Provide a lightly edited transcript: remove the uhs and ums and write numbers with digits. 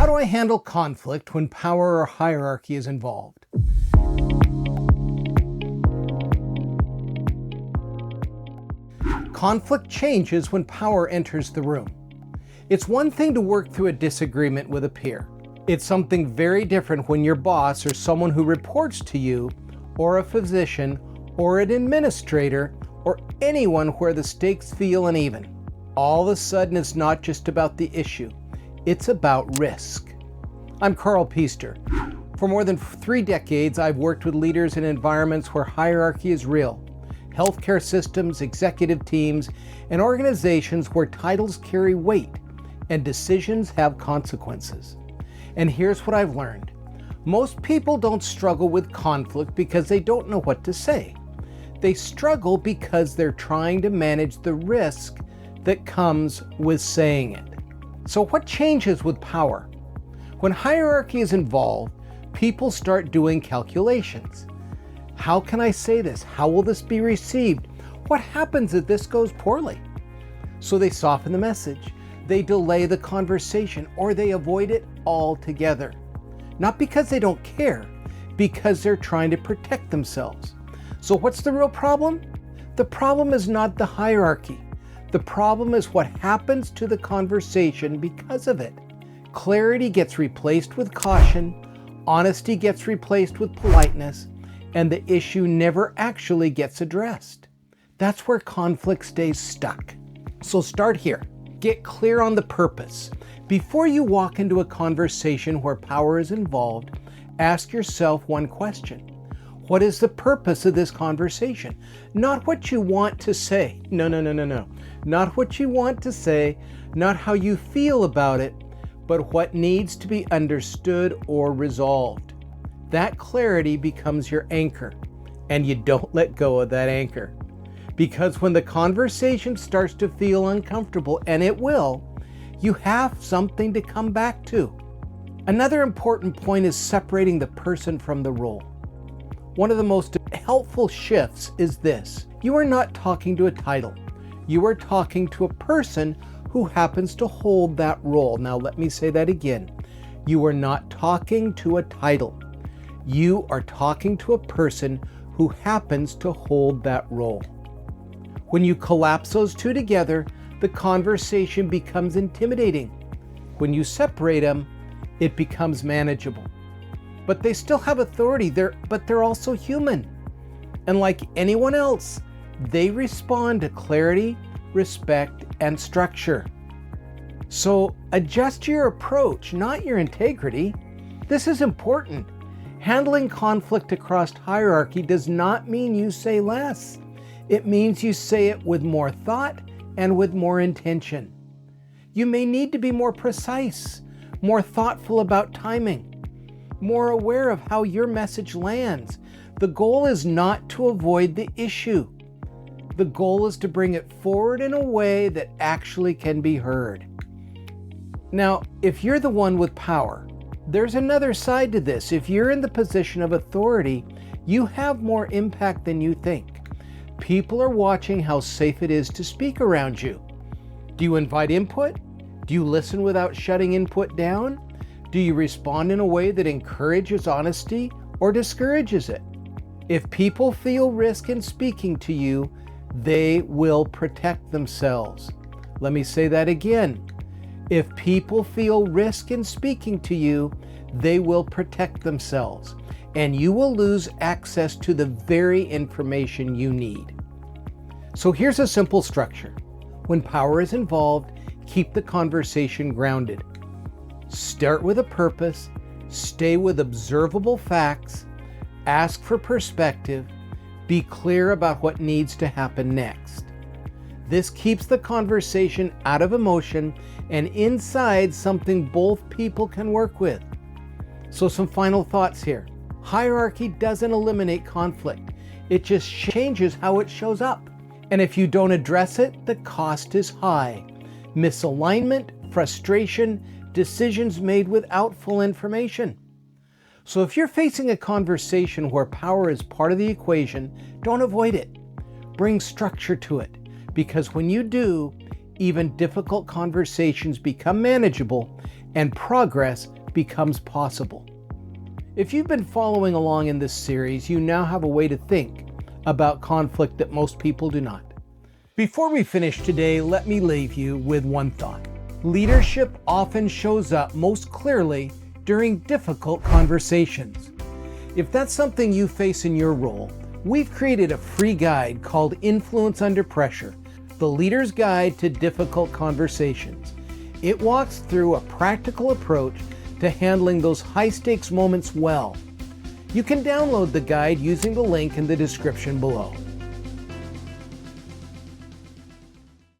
do I handle conflict when power or hierarchy is involved? Conflict changes when power enters the room. It's one thing to work through a disagreement with a peer. It's something very different when your boss or someone who reports to you, or a physician, or an administrator, or anyone where the stakes feel uneven. All of a sudden, it's not just about the issue. It's about risk. I'm Carl Piester. For more than 3 decades, I've worked with leaders in environments where hierarchy is real. Healthcare systems, executive teams, and organizations where titles carry weight and decisions have consequences. And here's what I've learned. Most people don't struggle with conflict because they don't know what to say. They struggle because they're trying to manage the risk that comes with saying it. So what changes with power? When hierarchy is involved, people start doing calculations. How can I say this? How will this be received? What happens if this goes poorly? So they soften the message, they delay the conversation, or they avoid it altogether. Not because they don't care, because they're trying to protect themselves. So what's the real problem? The problem is not the hierarchy. The problem is what happens to the conversation because of it. Clarity gets replaced with caution, honesty gets replaced with politeness, and the issue never actually gets addressed. That's where conflict stays stuck. So start here. Get clear on the purpose. Before you walk into a conversation where power is involved, ask yourself one question. What is the purpose of this conversation? Not what you want to say. No. Not what you want to say, not how you feel about it, but what needs to be understood or resolved. That clarity becomes your anchor, and you don't let go of that anchor. Because when the conversation starts to feel uncomfortable, and it will, you have something to come back to. Another important point is separating the person from the role. One of the most helpful shifts is this. You are not talking to a title. You are talking to a person who happens to hold that role. Now let me say that again. You are not talking to a title. You are talking to a person who happens to hold that role. When you collapse those two together, the conversation becomes intimidating. When you separate them, it becomes manageable. But they still have authority, but they're also human. And like anyone else, they respond to clarity, respect, and structure. So adjust your approach, not your integrity. This is important. Handling conflict across hierarchy does not mean you say less. It means you say it with more thought and with more intention. You may need to be more precise, more thoughtful about timing, more aware of how your message lands. The goal is not to avoid the issue. The goal is to bring it forward in a way that actually can be heard. Now, if you're the one with power, there's another side to this. If you're in the position of authority, you have more impact than you think. People are watching how safe it is to speak around you. Do you invite input? Do you listen without shutting input down? Do you respond in a way that encourages honesty or discourages it? If people feel risk in speaking to you, they will protect themselves. Let me say that again. If people feel risk in speaking to you, they will protect themselves, and you will lose access to the very information you need. So here's a simple structure. When power is involved, keep the conversation grounded. Start with a purpose, stay with observable facts, ask for perspective, be clear about what needs to happen next. This keeps the conversation out of emotion and inside something both people can work with. So some final thoughts here. Hierarchy doesn't eliminate conflict. It just changes how it shows up. And if you don't address it, the cost is high. Misalignment, frustration, decisions made without full information. So if you're facing a conversation where power is part of the equation, don't avoid it. Bring structure to it, because when you do, even difficult conversations become manageable and progress becomes possible. If you've been following along in this series, you now have a way to think about conflict that most people do not. Before we finish today, let me leave you with one thought. Leadership often shows up most clearly during difficult conversations. If that's something you face in your role, we've created a free guide called Influence Under Pressure, the Leader's Guide to Difficult Conversations. It walks through a practical approach to handling those high-stakes moments well. You can download the guide using the link in the description below.